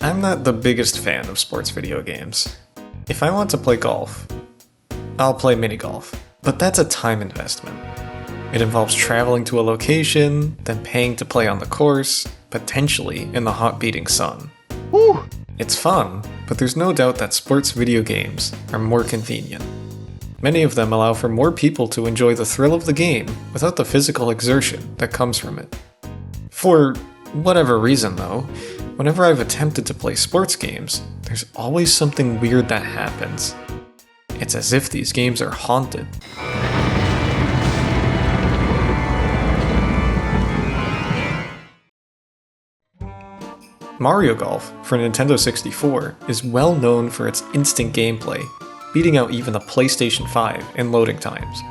I'm not the biggest fan of sports video games. If I want to play golf, I'll play mini golf, but that's a time investment. It involves traveling to a location, then paying to play on the course, potentially in the hot beating sun. Woo! It's fun, but there's no doubt that sports video games are more convenient. Many of them allow for more people to enjoy the thrill of the game without the physical exertion that comes from it. For whatever reason though, whenever I've attempted to play sports games, there's always something weird that happens. It's as if these games are haunted. Mario Golf for Nintendo 64 is well known for its instant gameplay, beating out even the PlayStation 5 in loading times.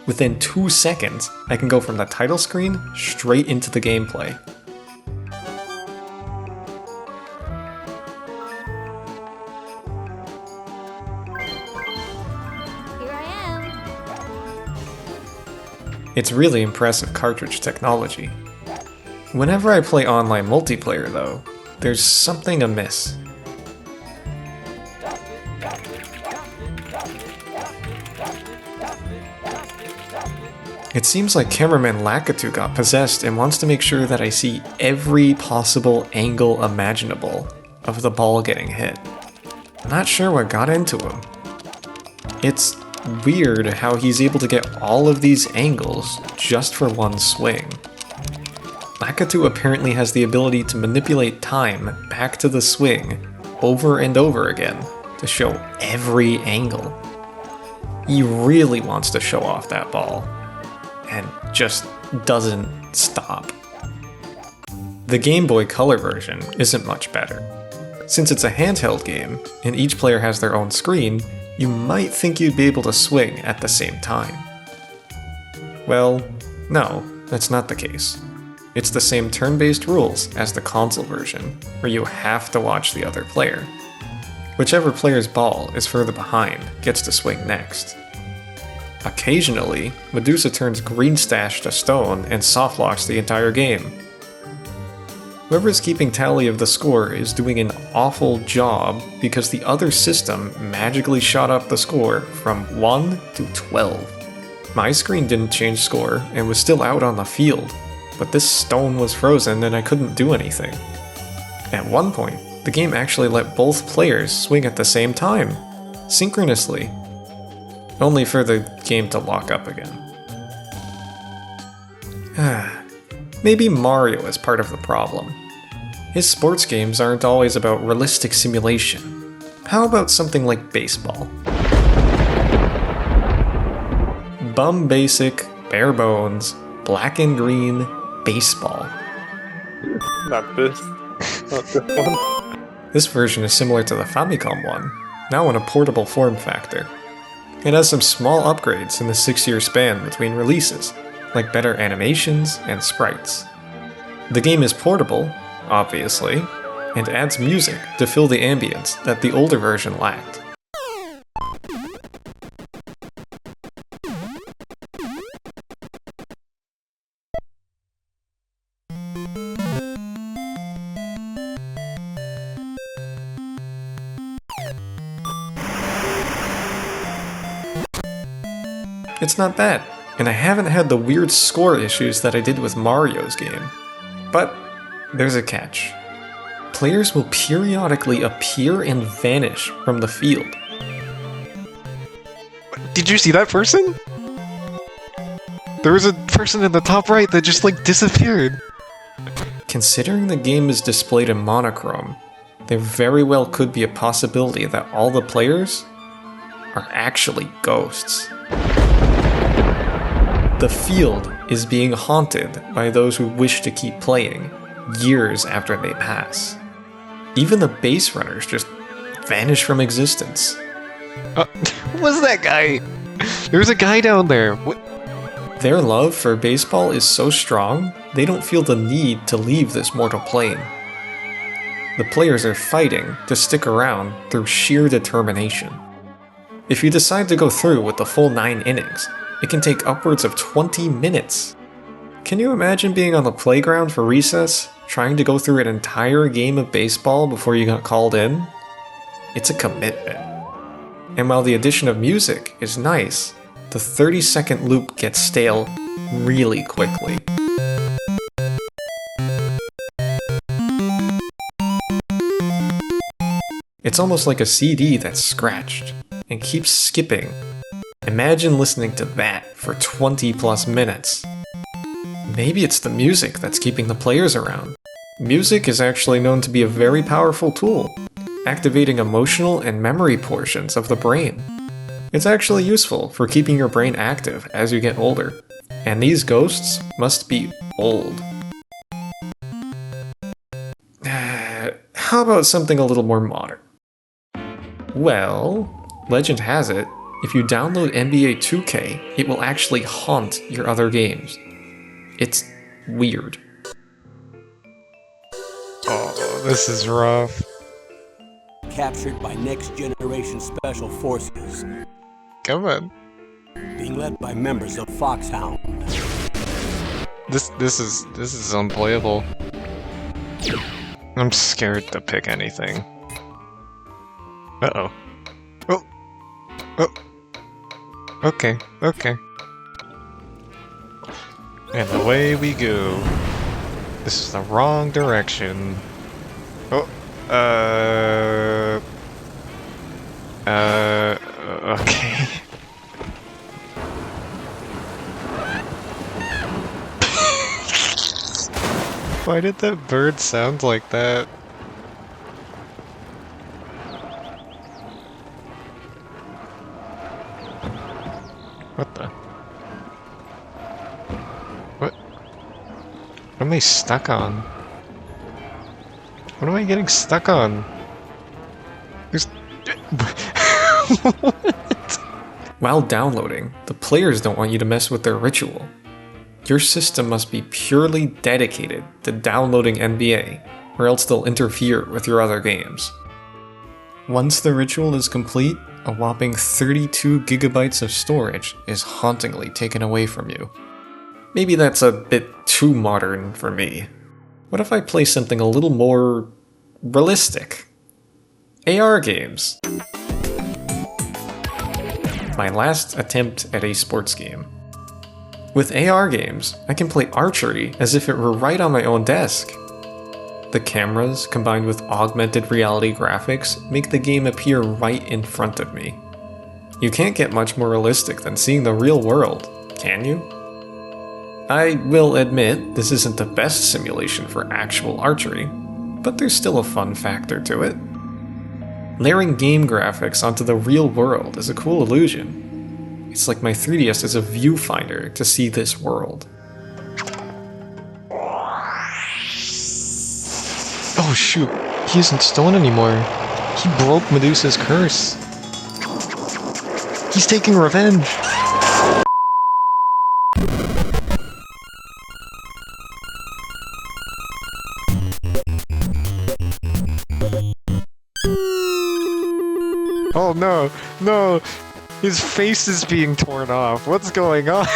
Within 2 seconds, I can go from the title screen straight into the gameplay. Here I am. It's really impressive cartridge technology. Whenever I play online multiplayer though, there's something amiss. It seems like cameraman Lakitu got possessed and wants to make sure that I see every possible angle imaginable of the ball getting hit. I'm not sure what got into him. It's weird how he's able to get all of these angles just for one swing. Lakitu apparently has the ability to manipulate time back to the swing over and over again to show every angle. He really wants to show off that ball, and just doesn't stop. The Game Boy Color version isn't much better. Since it's a handheld game, and each player has their own screen, you might think you'd be able to swing at the same time. Well, no, that's not the case. It's the same turn-based rules as the console version, where you have to watch the other player. Whichever player's ball is further behind gets to swing next. Occasionally, Medusa turns green stash to stone and softlocks the entire game. Whoever's keeping tally of the score is doing an awful job because the other system magically shot up the score from 1 to 12. My screen didn't change score and was still out on the field, but this stone was frozen and I couldn't do anything. At one point, the game actually let both players swing at the same time, synchronously, only for the game to lock up again. Maybe Mario is part of the problem. His sports games aren't always about realistic simulation. How about something like baseball? Bum basic, bare bones, black and green, baseball. Not this. Not this one. This version is similar to the Famicom one, now in a portable form factor. It has some small upgrades in the 6-year span between releases, like better animations and sprites. The game is portable, obviously, and adds music to fill the ambience that the older version lacked. It's not bad, and I haven't had the weird score issues that I did with Mario's game. But there's a catch. Players will periodically appear and vanish from the field. Did you see that person? There was a person in the top right that just disappeared. Considering the game is displayed in monochrome, there very well could be a possibility that all the players are actually ghosts. The field is being haunted by those who wish to keep playing, years after they pass. Even the base runners just vanish from existence. Who was that guy? There was a guy down there. What? Their love for baseball is so strong, they don't feel the need to leave this mortal plane. The players are fighting to stick around through sheer determination. If you decide to go through with the full 9 innings, it can take upwards of 20 minutes. Can you imagine being on the playground for recess trying to go through an entire game of baseball before you got called in? It's a commitment. And while the addition of music is nice, the 30-second loop gets stale really quickly. It's almost like a CD that's scratched and keeps skipping. Imagine listening to that for 20 plus minutes. Maybe it's the music that's keeping the players around. Music is actually known to be a very powerful tool, activating emotional and memory portions of the brain. It's actually useful for keeping your brain active as you get older, and these ghosts must be old. How about something a little more modern? Well, legend has it, if you download NBA 2K, it will actually haunt your other games. It's weird. Oh, this is rough. Captured by Next Generation Special Forces, Come on. being led by members of Foxhound. This is unplayable. I'm scared to pick anything. Uh-oh. Oh. Oh. Okay, okay. And away we go. This is the wrong direction. Oh. Okay. Why did that bird sound like that? What the? What? What am I stuck on? What am I getting stuck on? There's... While downloading, the players don't want you to mess with their ritual. Your system must be purely dedicated to downloading NBA, or else they'll interfere with your other games. Once the ritual is complete, a whopping 32 gigabytes of storage is hauntingly taken away from you. Maybe that's a bit too modern for me. What if I play something a little more realistic? AR games. My last attempt at a sports game. With AR games, I can play archery as if it were right on my own desk. The cameras, combined with augmented reality graphics, make the game appear right in front of me. You can't get much more realistic than seeing the real world, can you? I will admit, this isn't the best simulation for actual archery, but there's still a fun factor to it. Layering game graphics onto the real world is a cool illusion. It's like my 3DS is a viewfinder to see this world. Oh shoot, he isn't stone anymore. He broke Medusa's curse. He's taking revenge. Oh no, no! His face is being torn off. What's going on?